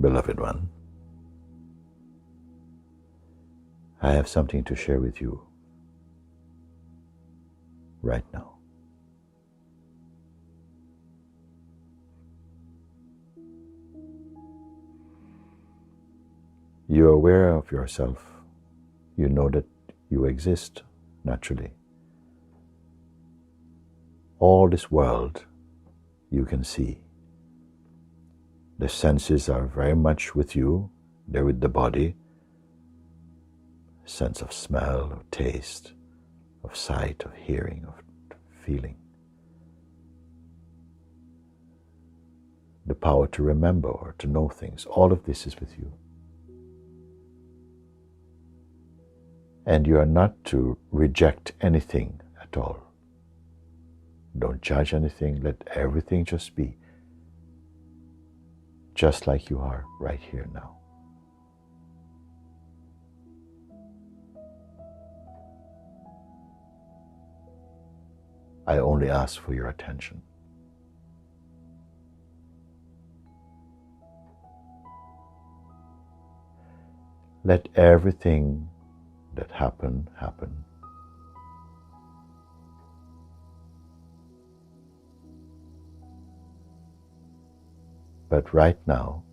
Beloved one, I have something to share with you right now. You're aware of yourself. You know that you exist naturally. All this world you can see. The senses are very much with you. They're with the body. Sense of smell, of taste, of sight, of hearing, of feeling. The power to remember or to know things. All of this is with you. And you are not to reject anything at all. Don't judge anything. Let everything just be. Just like you are right here now. I only ask for your attention. Let everything that happen. But right now,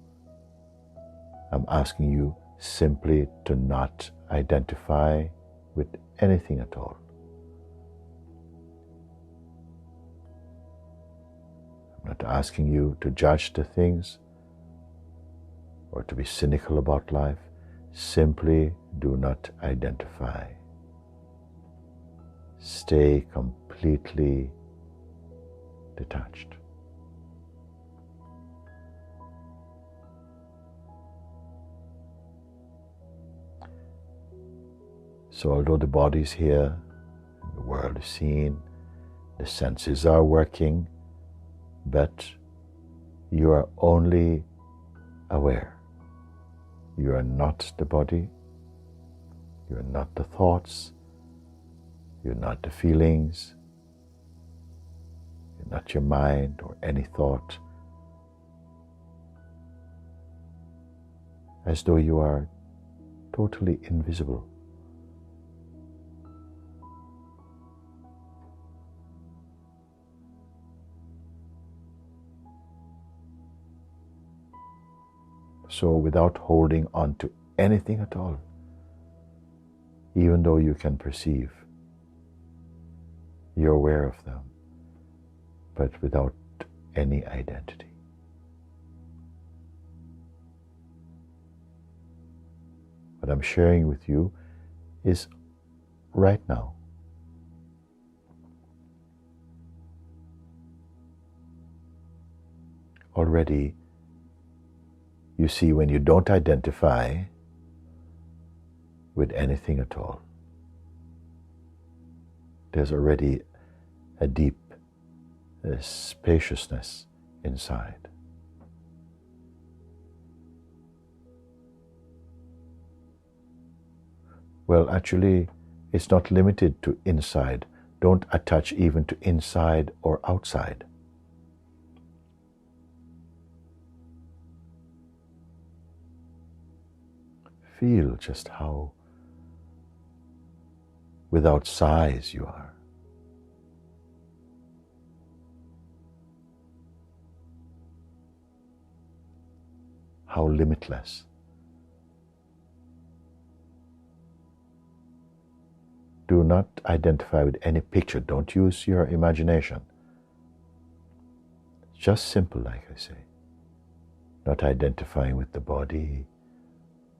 I'm asking you simply to not identify with anything at all. I'm not asking you to judge the things or to be cynical about life. Simply do not identify. Stay completely detached. So although the body is here, the world is seen, the senses are working, but you are only aware. You are not the body, you are not the thoughts, you're not the feelings, you're not your mind or any thought. As though you are totally invisible. So without holding on to anything at all, even though you can perceive, you're aware of them, but without any identity. What I'm sharing with you is right now. Already, you see, when you don't identify with anything at all, there's already a deep spaciousness inside. Well, actually, it's not limited to inside. Don't attach even to inside or outside. Feel just how without size you are. How limitless. Do not identify with any picture. Don't use your imagination. Just simple, like I say. Not identifying with the body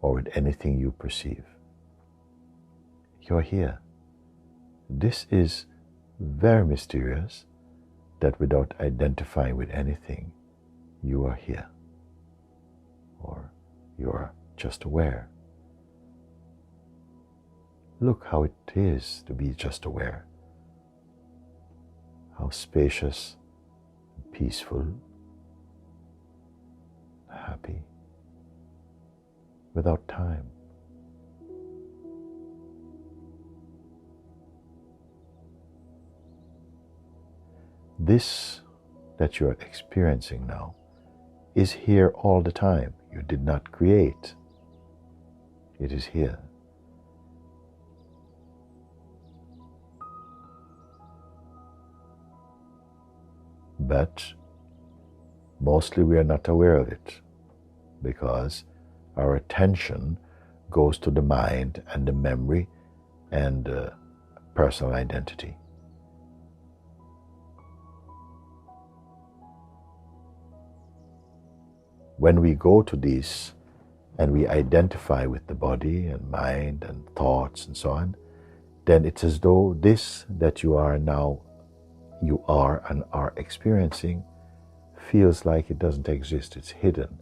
or with anything you perceive. You're here. This is very mysterious that without identifying with anything, you are here. Or you are just aware. Look how it is to be just aware. How spacious, peaceful, happy, without time. This that you are experiencing now is here all the time. You did not create. It is here. But mostly we are not aware of it because our attention goes to the mind and the memory and personal identity. When we go to these and we identify with the body and mind and thoughts and so on, then it's as though this that you are now, you are and are experiencing, feels like it doesn't exist, it's hidden.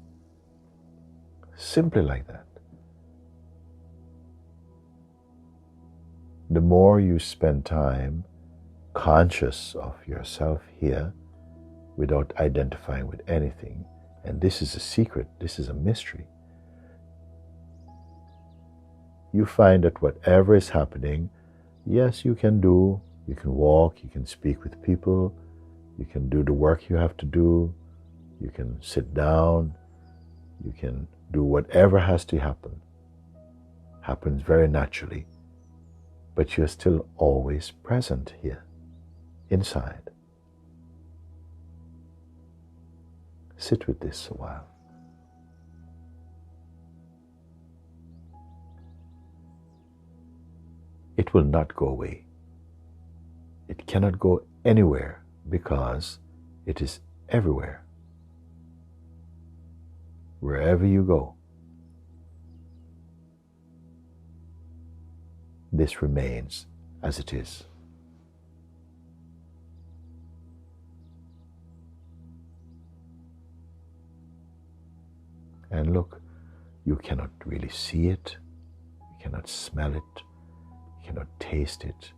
Simply like that. The more you spend time conscious of yourself here without identifying with anything, and this is a secret, this is a mystery, you find that whatever is happening, yes, you can do, you can walk, you can speak with people, you can do the work you have to do, you can sit down, you can do whatever has to happen. Happens very naturally, but you're still always present here, inside. Sit with this a while. It will not go away. It cannot go anywhere because it is everywhere. Wherever you go, this remains as it is. And look, you cannot really see it, you cannot smell it, you cannot taste it,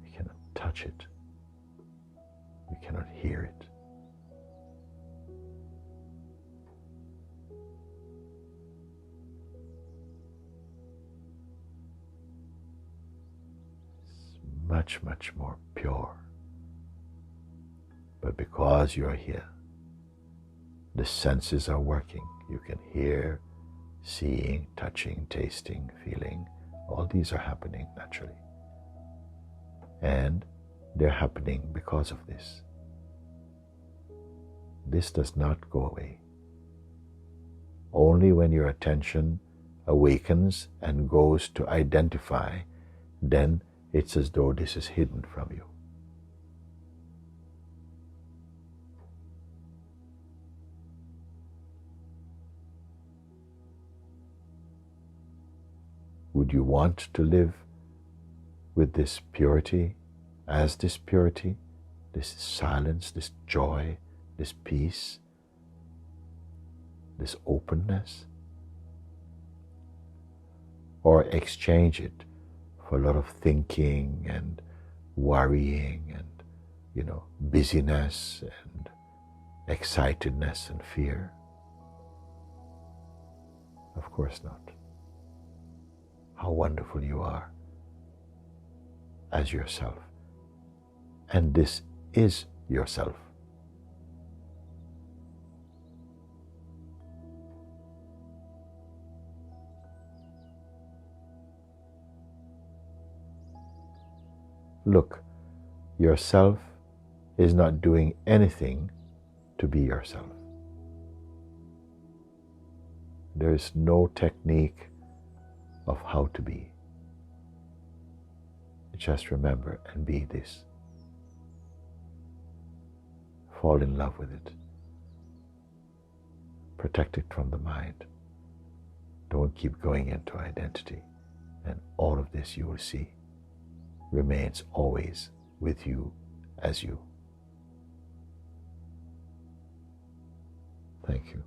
you cannot touch it, you cannot hear it. It's much, much more pure. But because you're here, the senses are working. You can hear, seeing, touching, tasting, feeling. All these are happening naturally. And they're happening because of this. This does not go away. Only when your attention awakens and goes to identify, then it's as though this is hidden from you. Would you want to live with this purity, as this purity, this silence, this joy, this peace, this openness? Or exchange it for a lot of thinking and worrying and, busyness and excitedness and fear? Of course not. How wonderful you are as yourself. And this is yourself. Look, yourself is not doing anything to be yourself. There is no technique of how to be. Just remember and be this. Fall in love with it. Protect it from the mind. Don't keep going into identity. And all of this, you will see, remains always with you as you. Thank you.